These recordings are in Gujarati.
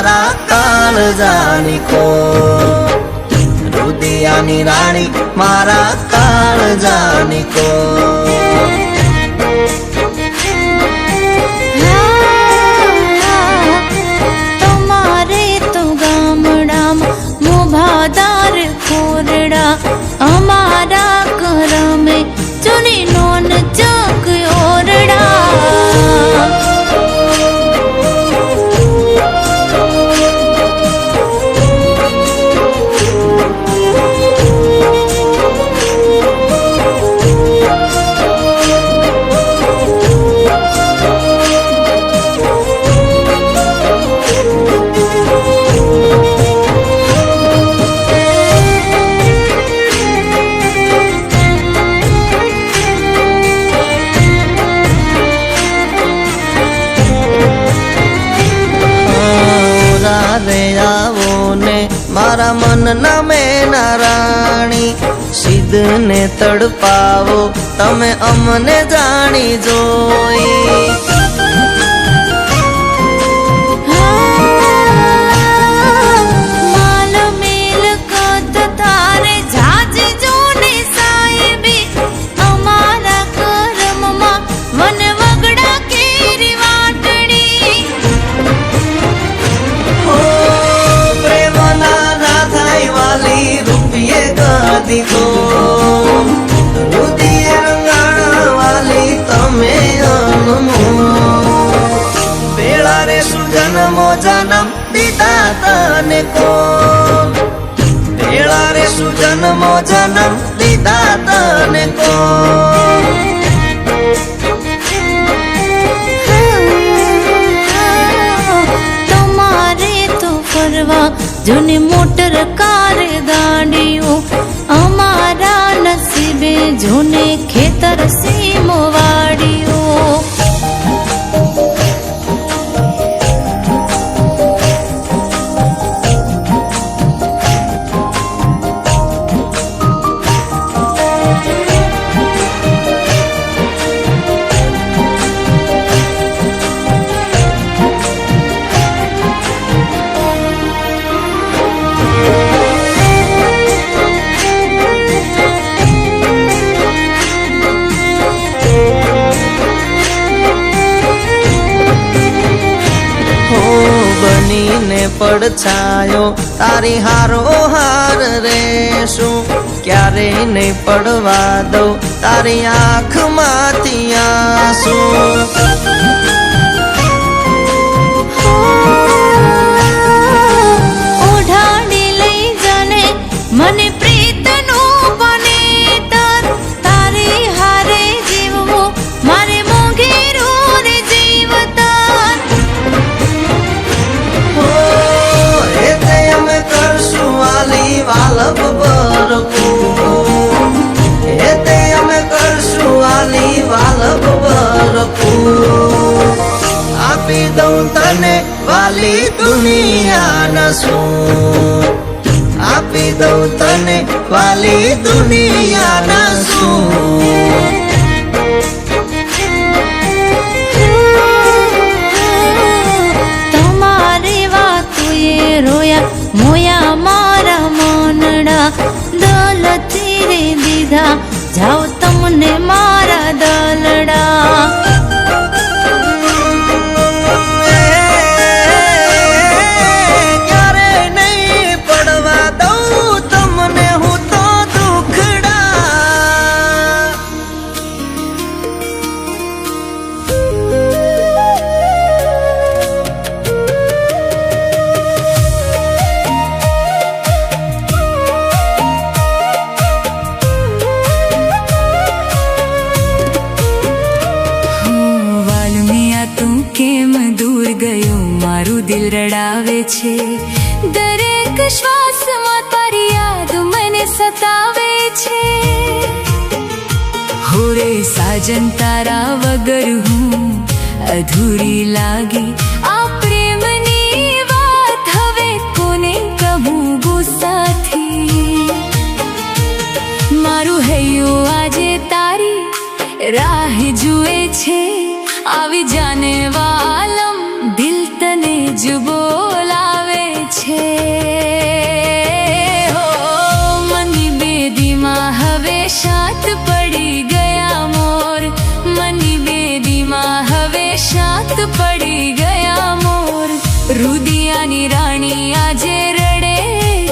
मारा काळजानी खोट, रुदियानी राणी मारा काळजानी खोट। मोभादार खोरड़ा अमारा घर में चुनी नोन चौक ओरड़ा। मारा मन न में नाराणी सिद्ध ने तड़पावो तमे अमने जानी जोई। दीदो रुदिया रंगाणा वाली तमे अनमो, बेड़ा रे सुजन्मो जन्म दीदा तने को, बेड़ा रे सुजन्मो जन्म दीदा तने को। तुम्हारे तो फरवा जोने मोटर कार गाड़ियों, अमारा नसीबे जोने खेतर सीमो वाड़ियो। પડછાયો તારી હારો હાર રેશું, ક્યારે નહીં પડવા દઉં તારી આંખમાંથી આંસુ। ઓઢાડી લઈ જાને મને પ્રીતનો બને તર, તારી હારે જીવવું મારે મોંઘેરું રે જીવતર। वालब बरकू एते अमे करशु वाली वालब बरकू, आपी दऊं तने वाली दुनिया नसू, आपी दऊं तने वाली दुनिया नसू। तुम्हारी बात ये रोया मोया मारा मनड़ा, दौलती रे दीदा जाओ तुमने मारा दलड़ा। क्यारे नहीं पड़वा दऊं तुमने हूँ तो दुखड़ा। दिल रड़ावे छे दरेक श्वास में तारी याद मने सतावे छे। हो रे साजन तारा वगर हूँ अधूरी लागी आ प्रेमनी बात हवे कोने कहूँ गुस्सा थी। मारू हैयो आजे तारी राह जुए छे, आवी जाने वालम दिल तने ज बोलावे। નાની આજે રડે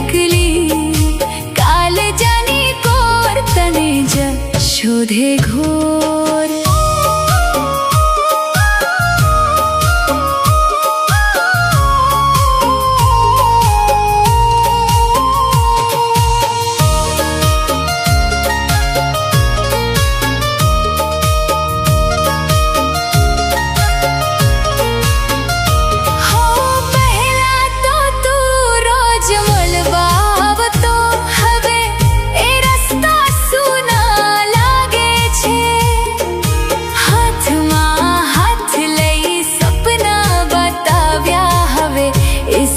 એકલી, કાલ જાની કોર તને જ શોધે ઘોર.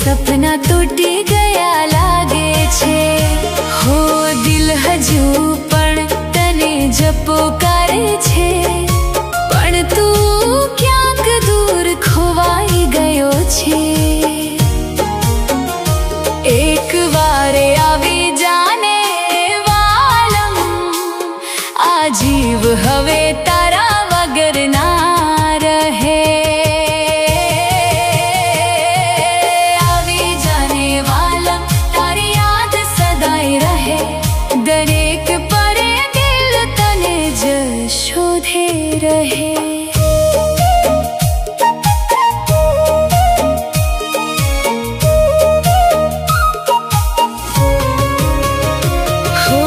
સપના તૂટી ગયા લાગે છે. હો દિલ હજુ પણ તને જ પોકારે છે, પણ તું ક્યાંક દૂર ખોવાઈ ગયો છે. એક વારે આવી જાને વાલમ, આ જીવ હવે તારા વગર ના રહે. દરેક પરે દિલ તને જ શોધે રહે. હો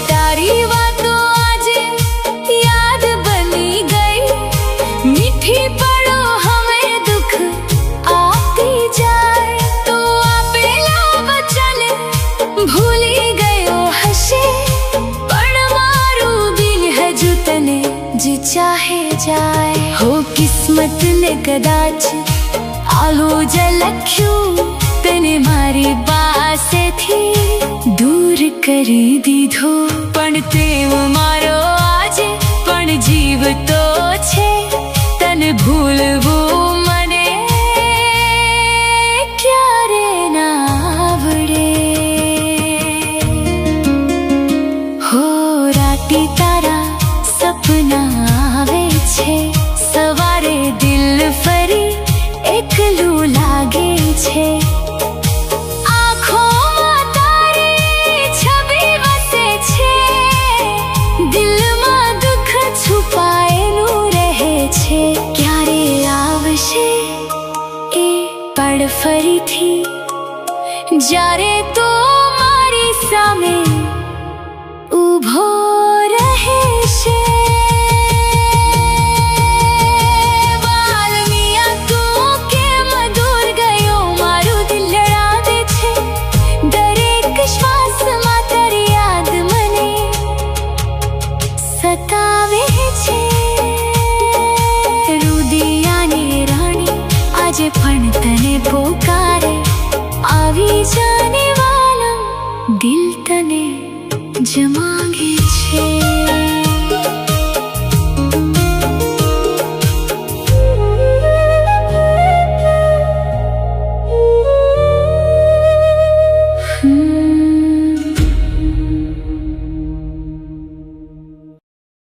તારી વાતો આજે યાદ બની ગઈ, મીઠી પળો હવે દુઃખ આપતી જાય. તો આપેલા વચન ભૂલી ગયો હશે, પણ મારું દિલ હજુ તને જ ચાહે જાય. હો કિસ્મત ને કદાચ આવું જ લખ્યું, તને મારી પાસેથી દૂર કરી દીધો, પણ પ્રેમ મારો આજે પણ જીવતો છે. તને ભૂલવું મને ક્યારે ના આવડે. હો રાતી તારા સપના આવે છે, સવારે દિલ ફરી એકલું લાગે છે. આંખોમાં તારી છબી વસે છે, દિલમાં દુઃખ છુપાયેલું રહે છે. ક્યારે આવશે એ પળ ફરીથી, જ્યારે તો મારી સામે ઊભો રહેશે. વાલમિયા તું કેમ દૂર ગયો, મારું દિલ લડાવે છે. દરેક શ્વાસમાં તારી યાદ મને સતાવે છે. રુદિયાની રાણી આજે પણ તને પોકારે, આવી જાને વાલમ દિલ તને જ માંગે છે.